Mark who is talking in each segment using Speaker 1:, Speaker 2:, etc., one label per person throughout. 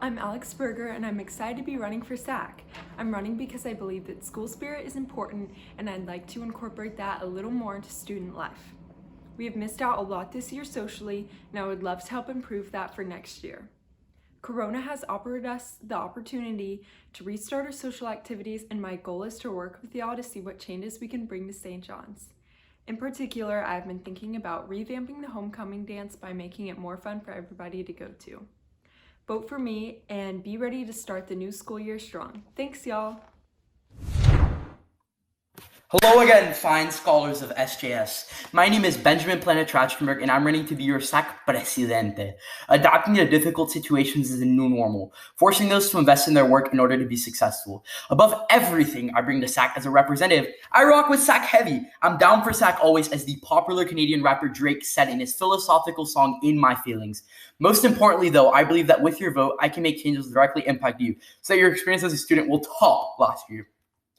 Speaker 1: I'm Alex Berger and I'm excited to be running for SAC. I'm running because I believe that school spirit is important and I'd like to incorporate that a little more into student life. We have missed out a lot this year socially and I would love to help improve that for next year. Corona has offered us the opportunity to restart our social activities, and my goal is to work with y'all to see what changes we can bring to St. John's. In particular, I've been thinking about revamping the homecoming dance by making it more fun for everybody to go to. Vote for me and be ready to start the new school year strong. Thanks, y'all.
Speaker 2: Hello again, fine scholars of SJS. My name is Benjamin Planet Trachtenberg, and I'm running to be your SAC Presidente. Adapting to difficult situations is a new normal, forcing those to invest in their work in order to be successful. Above everything I bring to SAC as a representative, I rock with SAC heavy. I'm down for SAC always, as the popular Canadian rapper Drake said in his philosophical song, In My Feelings. Most importantly, though, I believe that with your vote, I can make changes that directly impact you, so that your experience as a student will top last year.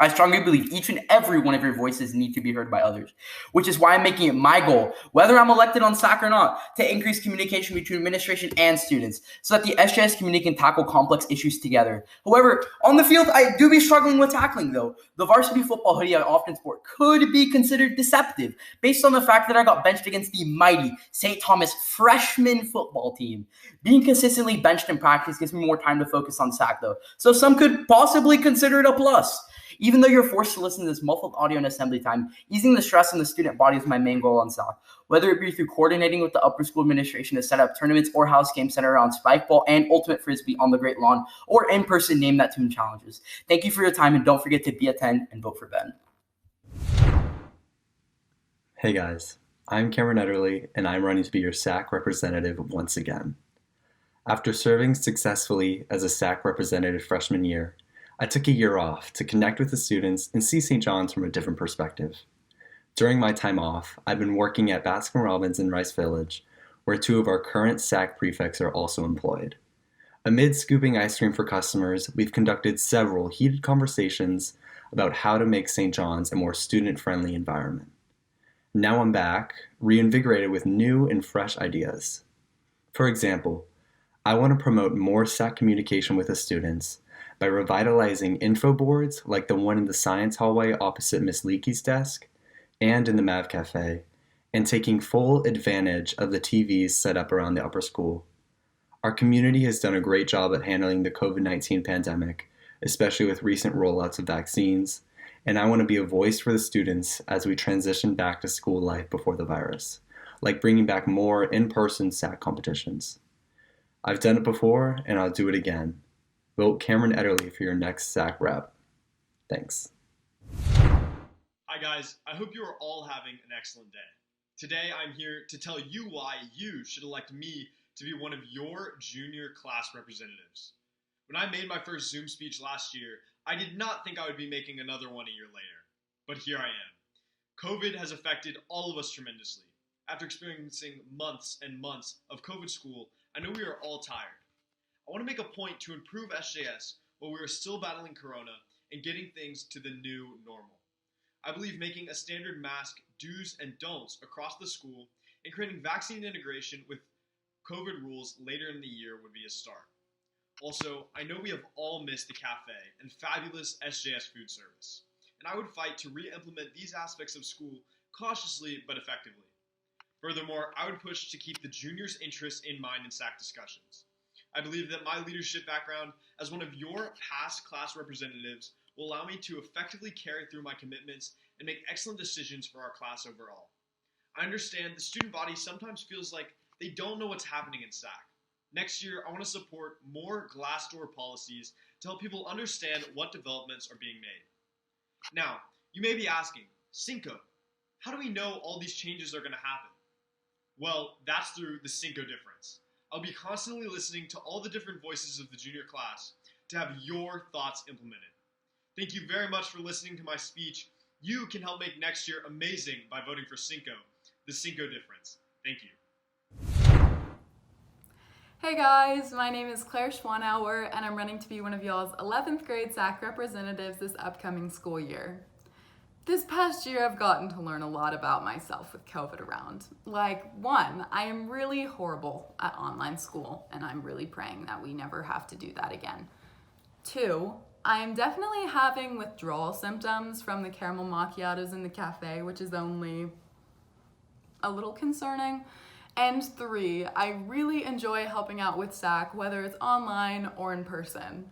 Speaker 2: I strongly believe each and every one of your voices need to be heard by others, which is why I'm making it my goal, whether I'm elected on SAC or not, to increase communication between administration and students so that the SJS community can tackle complex issues together. However, on the field, I do be struggling with tackling, though. The varsity football hoodie I often sport could be considered deceptive based on the fact that I got benched against the mighty St. Thomas freshman football team. Being consistently benched in practice gives me more time to focus on SAC, though, so some could possibly consider it a plus. Even though you're forced to listen to this muffled audio in assembly time, easing the stress on the student body is my main goal on SAC. Whether it be through coordinating with the upper school administration to set up tournaments or house games centered around spike ball and ultimate frisbee on the Great Lawn, or in-person name that tune challenges. Thank you for your time, and don't forget to be a 10 and vote for Ben.
Speaker 3: Hey guys, I'm Cameron Ederle, and I'm running to be your SAC representative once again. After serving successfully as a SAC representative freshman year, I took a year off to connect with the students and see St. John's from a different perspective. During my time off, I've been working at Baskin-Robbins in Rice Village, where two of our current SAC prefects are also employed. Amid scooping ice cream for customers, we've conducted several heated conversations about how to make St. John's a more student-friendly environment. Now I'm back, reinvigorated with new and fresh ideas. For example, I want to promote more SAC communication with the students by revitalizing info boards like the one in the science hallway opposite Miss Leakey's desk and in the Mav Cafe, and taking full advantage of the TVs set up around the upper school. Our community has done a great job at handling the COVID-19 pandemic, especially with recent rollouts of vaccines, and I want to be a voice for the students as we transition back to school life before the virus, like bringing back more in-person SAC competitions. I've done it before, and I'll do it again. Vote Cameron Ederle for your next SAC rep. Thanks.
Speaker 4: Hi guys, I hope you are all having an excellent day. Today I'm here to tell you why you should elect me to be one of your junior class representatives. When I made my first Zoom speech last year, I did not think I would be making another one a year later. But here I am. COVID has affected all of us tremendously. After experiencing months and months of COVID school, I know we are all tired. I want to make a point to improve SJS while we are still battling Corona and getting things to the new normal. I believe making a standard mask do's and don'ts across the school and creating vaccine integration with COVID rules later in the year would be a start. Also, I know we have all missed the cafe and fabulous SJS food service, and I would fight to re-implement these aspects of school cautiously but effectively. Furthermore, I would push to keep the juniors' interests in mind in SAC discussions. I believe that my leadership background as one of your past class representatives will allow me to effectively carry through my commitments and make excellent decisions for our class overall. I understand the student body sometimes feels like they don't know what's happening in SAC. Next year, I want to support more glass door policies to help people understand what developments are being made. Now, you may be asking, Cinco, how do we know all these changes are going to happen? Well, that's through the Cinco difference. I'll be constantly listening to all the different voices of the junior class to have your thoughts implemented. Thank you very much for listening to my speech. You can help make next year amazing by voting for Cinco, the Cinco difference. Thank you.
Speaker 5: Hey guys, my name is Claire Schwanauer and I'm running to be one of y'all's 11th grade SAC representatives this upcoming school year. This past year, I've gotten to learn a lot about myself with COVID around. Like, one, I am really horrible at online school, and I'm really praying that we never have to do that again. Two, I am definitely having withdrawal symptoms from the caramel macchiatos in the cafe, which is only a little concerning. And three, I really enjoy helping out with SAC, whether it's online or in person.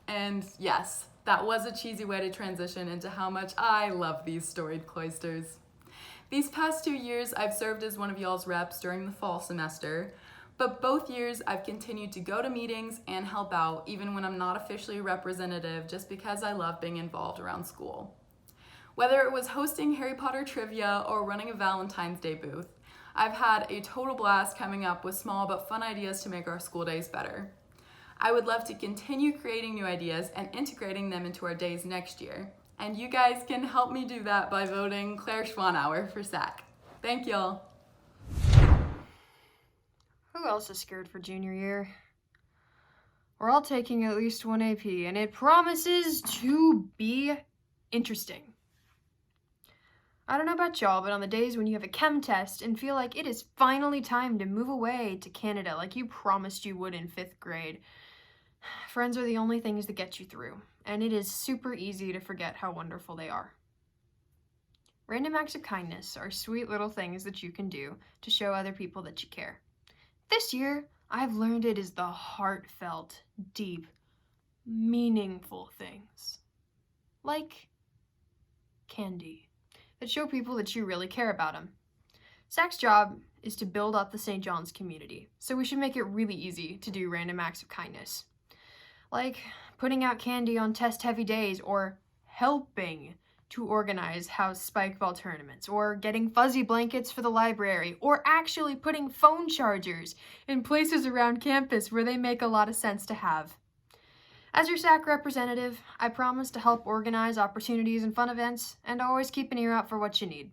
Speaker 5: And yes, that was a cheesy way to transition into how much I love these storied cloisters. These past 2 years, I've served as one of y'all's reps during the fall semester, but both years I've continued to go to meetings and help out even when I'm not officially a representative, just because I love being involved around school. Whether it was hosting Harry Potter trivia or running a Valentine's Day booth, I've had a total blast coming up with small but fun ideas to make our school days better. I would love to continue creating new ideas and integrating them into our days next year. And you guys can help me do that by voting Claire Schwanauer for SAC. Thank y'all.
Speaker 6: Who else is scared for junior year? We're all taking at least one AP, and it promises to be interesting. I don't know about y'all, but on the days when you have a chem test and feel like it is finally time to move away to Canada like you promised you would in 5th grade, friends are the only things that get you through, and it is super easy to forget how wonderful they are. Random acts of kindness are sweet little things that you can do to show other people that you care. This year, I've learned it is the heartfelt, deep, meaningful things, like candy, that show people that you really care about them. SAC's job is to build up the St. John's community, so we should make it really easy to do random acts of kindness, like putting out candy on test-heavy days, or helping to organize house spike ball tournaments, or getting fuzzy blankets for the library, or actually putting phone chargers in places around campus where they make a lot of sense to have. As your SAC representative, I promise to help organize opportunities and fun events, and always keep an ear out for what you need.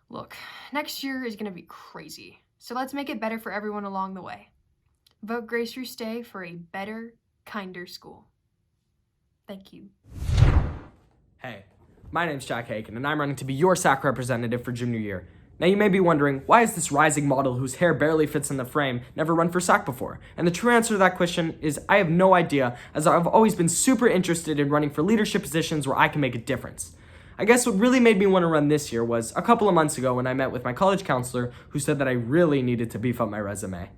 Speaker 6: Look, next year is going to be crazy, so let's make it better for everyone along the way. Vote Grace Rue Stay for a better, kinder school. Thank you.
Speaker 7: Hey, my name's Jack Haken, and I'm running to be your SAC representative for junior year. Now you may be wondering, why is this rising model whose hair barely fits in the frame never run for SAC before? And the true answer to that question is I have no idea, as I've always been super interested in running for leadership positions where I can make a difference. I guess what really made me want to run this year was a couple of months ago when I met with my college counselor, who said that I really needed to beef up my resume.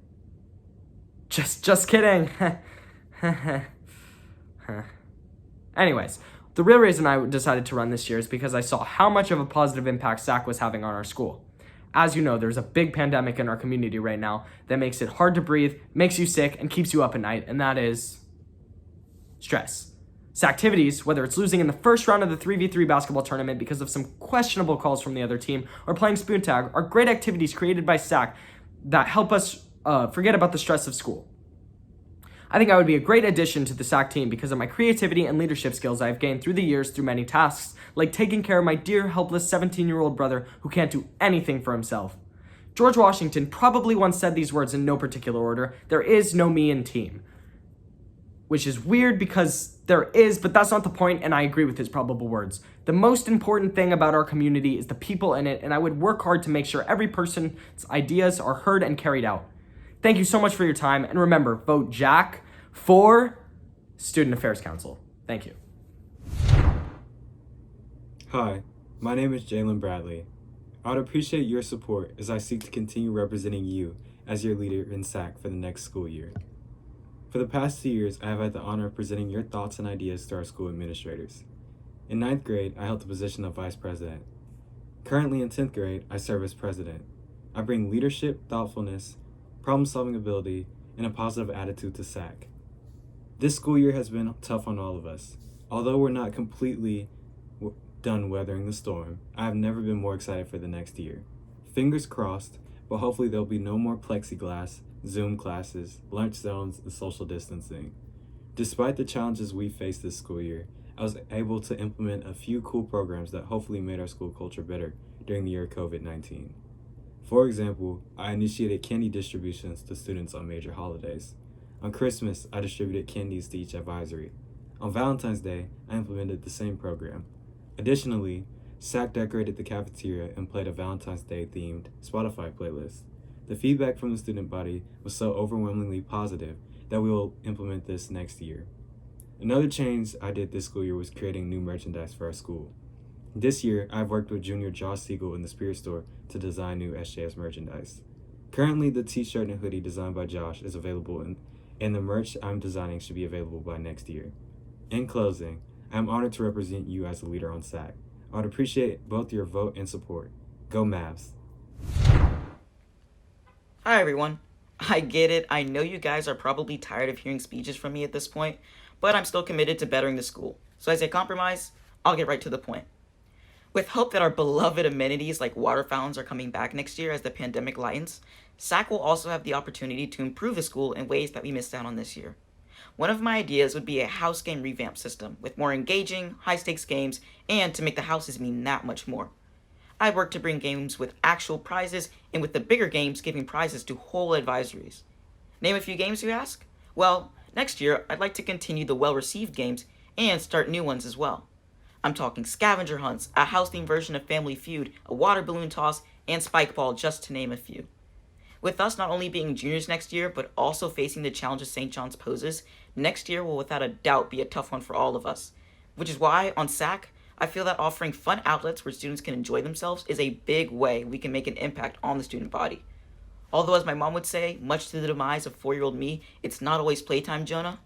Speaker 7: Just kidding. Anyways, the real reason I decided to run this year is because I saw how much of a positive impact SAC was having on our school. As you know, there's a big pandemic in our community right now that makes it hard to breathe, makes you sick, and keeps you up at night, and that is stress. SACtivities, whether it's losing in the first round of the 3v3 basketball tournament because of some questionable calls from the other team, or playing spoon tag, are great activities created by SAC that help us forget about the stress of school. I think I would be a great addition to the SAC team because of my creativity and leadership skills I have gained through the years through many tasks, like taking care of my dear, helpless 17-year-old brother who can't do anything for himself. George Washington probably once said these words in no particular order: "There is no me in team." Which is weird because there is, but that's not the point, and I agree with his probable words. The most important thing about our community is the people in it, and I would work hard to make sure every person's ideas are heard and carried out. Thank you so much for your time, and remember, vote Jack for Student Affairs Council. Thank you.
Speaker 8: Hi, my name is Jalen Bradley. I would appreciate your support as I seek to continue representing you as your leader in SAC for the next school year. For the past 2 years, I have had the honor of presenting your thoughts and ideas to our school administrators. In 9th grade, I held the position of vice president. Currently in 10th grade, I serve as president. I bring leadership, thoughtfulness, problem-solving ability, and a positive attitude to SAC. This school year has been tough on all of us. Although we're not completely done weathering the storm, I have never been more excited for the next year. Fingers crossed, but hopefully there'll be no more plexiglass, Zoom classes, lunch zones, and social distancing. Despite the challenges we faced this school year, I was able to implement a few cool programs that hopefully made our school culture better during the year of COVID-19. For example, I initiated candy distributions to students on major holidays. On Christmas, I distributed candies to each advisory. On Valentine's Day, I implemented the same program. Additionally, SAC decorated the cafeteria and played a Valentine's Day themed Spotify playlist. The feedback from the student body was so overwhelmingly positive that we will implement this next year. Another change I did this school year was creating new merchandise for our school. This year, I've worked with Junior Josh Siegel in the Spirit Store to design new SJS merchandise. Currently, the t-shirt and hoodie designed by Josh is available, and the merch I'm designing should be available by next year. In closing, I'm honored to represent you as a leader on SAC. I would appreciate both your vote and support. Go Mavs!
Speaker 9: Hi everyone. I get it. I know you guys are probably tired of hearing speeches from me at this point, but I'm still committed to bettering the school. So as a compromise, I'll get right to the point. With hope that our beloved amenities like water fountains are coming back next year as the pandemic lightens, SAC will also have the opportunity to improve the school in ways that we missed out on this year. One of my ideas would be a house game revamp system with more engaging, high-stakes games, and to make the houses mean that much more. I work to bring games with actual prizes, and with the bigger games giving prizes to whole advisories. Name a few games, you ask? Well, next year I'd like to continue the well-received games and start new ones as well. I'm talking scavenger hunts, a house-themed version of Family Feud, a water balloon toss, and spike ball, just to name a few. With us not only being juniors next year, but also facing the challenges St. John's poses, next year will without a doubt be a tough one for all of us. Which is why, on SAC, I feel that offering fun outlets where students can enjoy themselves is a big way we can make an impact on the student body. Although, as my mom would say, much to the demise of 4-year-old me, it's not always playtime, Jonah.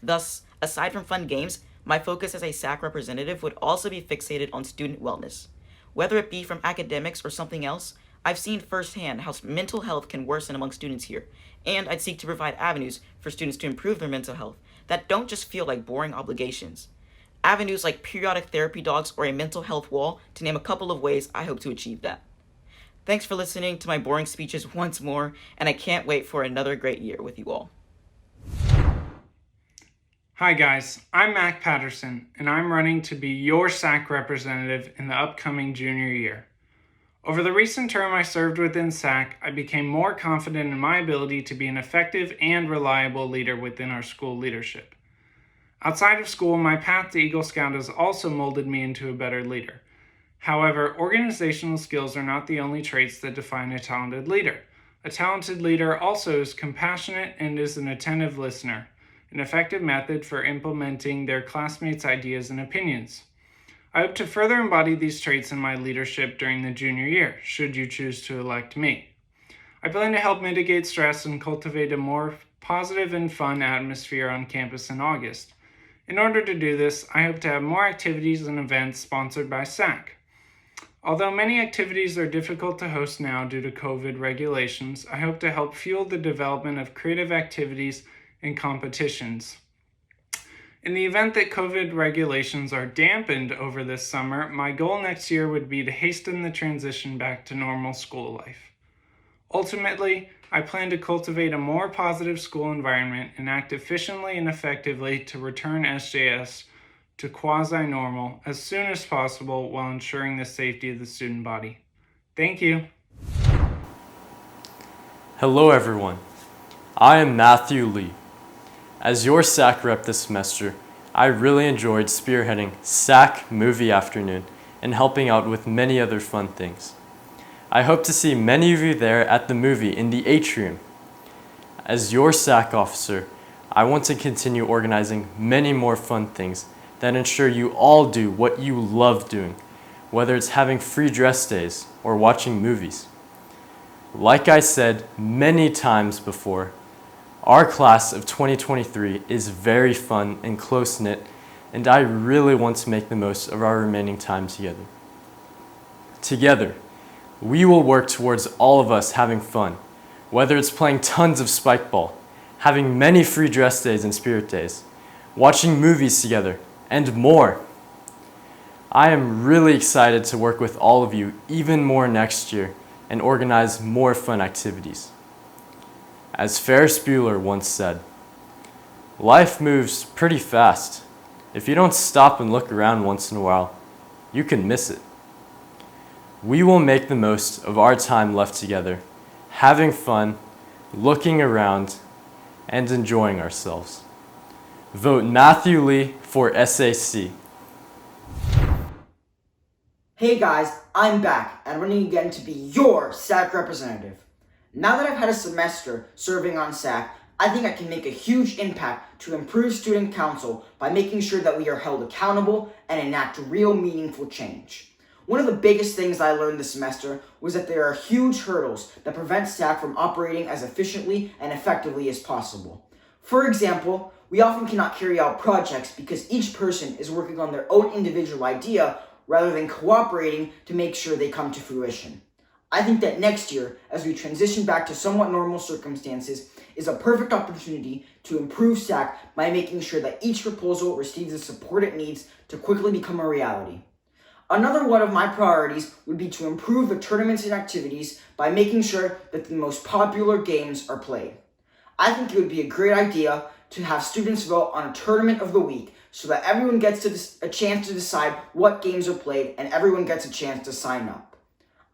Speaker 9: Thus, aside from fun games, my focus as a SAC representative would also be fixated on student wellness. Whether it be from academics or something else, I've seen firsthand how mental health can worsen among students here, and I'd seek to provide avenues for students to improve their mental health that don't just feel like boring obligations. Avenues like periodic therapy dogs or a mental health wall, to name a couple of ways I hope to achieve that. Thanks for listening to my boring speeches once more, and I can't wait for another great year with you all.
Speaker 10: Hi guys, I'm Mac Patterson, and I'm running to be your SAC representative in the upcoming junior year. Over the recent term I served within SAC, I became more confident in my ability to be an effective and reliable leader within our school leadership. Outside of school, my path to Eagle Scout has also molded me into a better leader. However, organizational skills are not the only traits that define a talented leader. A talented leader also is compassionate and is an attentive listener, an effective method for implementing their classmates' ideas and opinions. I hope to further embody these traits in my leadership during the junior year, should you choose to elect me. I plan to help mitigate stress and cultivate a more positive and fun atmosphere on campus in August. In order to do this, I hope to have more activities and events sponsored by SAC. Although many activities are difficult to host now due to COVID regulations, I hope to help fuel the development of creative activities and competitions. In the event that COVID regulations are dampened over this summer, my goal next year would be to hasten the transition back to normal school life. Ultimately, I plan to cultivate a more positive school environment and act efficiently and effectively to return SJS to quasi-normal as soon as possible while ensuring the safety of the student body. Thank you.
Speaker 11: Hello everyone, I am Matthew Lee. As your SAC rep this semester, I really enjoyed spearheading SAC Movie Afternoon and helping out with many other fun things. I hope to see many of you there at the movie in the atrium. As your SAC officer, I want to continue organizing many more fun things that ensure you all do what you love doing, whether it's having free dress days or watching movies. Like I said many times before, our class of 2023 is very fun and close-knit, and I really want to make the most of our remaining time together. Together, we will work towards all of us having fun, whether it's playing tons of spike ball, having many free dress days and spirit days, watching movies together, and more. I am really excited to work with all of you even more next year and organize more fun activities. As Ferris Bueller once said, life moves pretty fast. If you don't stop and look around once in a while, you can miss it. We will make the most of our time left together, having fun, looking around, and enjoying ourselves. Vote Matthew Lee for SAC.
Speaker 12: Hey guys, I'm back and running again to be your SAC representative. Now that I've had a semester serving on SAC, I think I can make a huge impact to improve student council by making sure that we are held accountable and enact real meaningful change. One of the biggest things I learned this semester was that there are huge hurdles that prevent SAC from operating as efficiently and effectively as possible. For example, we often cannot carry out projects because each person is working on their own individual idea rather than cooperating to make sure they come to fruition. I think that next year, as we transition back to somewhat normal circumstances, is a perfect opportunity to improve SAC by making sure that each proposal receives the support it needs to quickly become a reality. Another one of my priorities would be to improve the tournaments and activities by making sure that the most popular games are played. I think it would be a great idea to have students vote on a tournament of the week so that everyone gets a chance to decide what games are played and everyone gets a chance to sign up.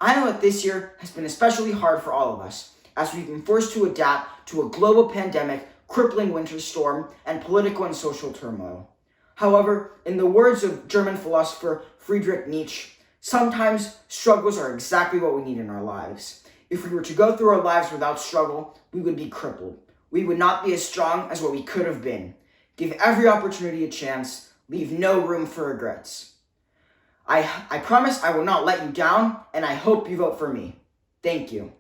Speaker 12: I know that this year has been especially hard for all of us, as we've been forced to adapt to a global pandemic, crippling winter storm, and political and social turmoil. However, in the words of German philosopher Friedrich Nietzsche, sometimes struggles are exactly what we need in our lives. If we were to go through our lives without struggle, we would be crippled. We would not be as strong as what we could have been. Give every opportunity a chance, leave no room for regrets. I promise I will not let you down, and I hope you vote for me. Thank you.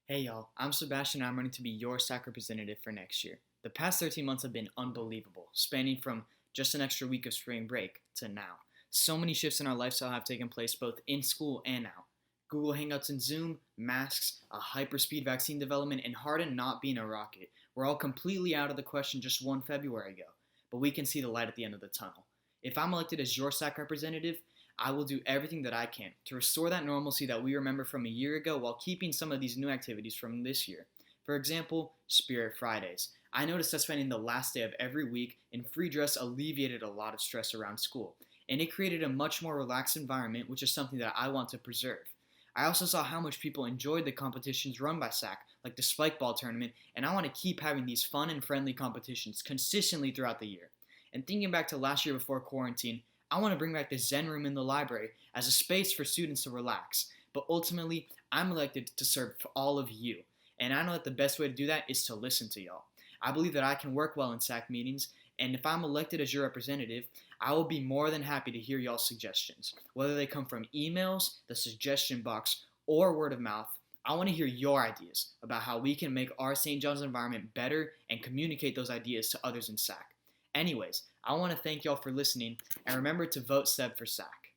Speaker 13: Hey y'all, I'm Sebastian and I'm running to be your SAC representative for next year. The past 13 months have been unbelievable, spanning from just an extra week of spring break to now. So many shifts in our lifestyle have taken place both in school and out. Google Hangouts and Zoom, masks, a hyperspeed vaccine development, and Harden not being a rocket were all completely out of the question just 1 February ago, but we can see the light at the end of the tunnel. If I'm elected as your SAC representative, I will do everything that I can to restore that normalcy that we remember from a year ago while keeping some of these new activities from this year. For example, Spirit Fridays. I noticed that spending the last day of every week in free dress alleviated a lot of stress around school, and it created a much more relaxed environment, which is something that I want to preserve. I also saw how much people enjoyed the competitions run by SAC, like the Spike Ball tournament, and I want to keep having these fun and friendly competitions consistently throughout the year. And thinking back to last year before quarantine, I want to bring back the Zen room in the library as a space for students to relax. But ultimately, I'm elected to serve for all of you. And I know that the best way to do that is to listen to y'all. I believe that I can work well in SAC meetings, and if I'm elected as your representative, I will be more than happy to hear y'all's suggestions. Whether they come from emails, the suggestion box, or word of mouth, I want to hear your ideas about how we can make our St. John's environment better and communicate those ideas to others in SAC. Anyways, I want to thank y'all for listening, and remember to vote Seb for SAC.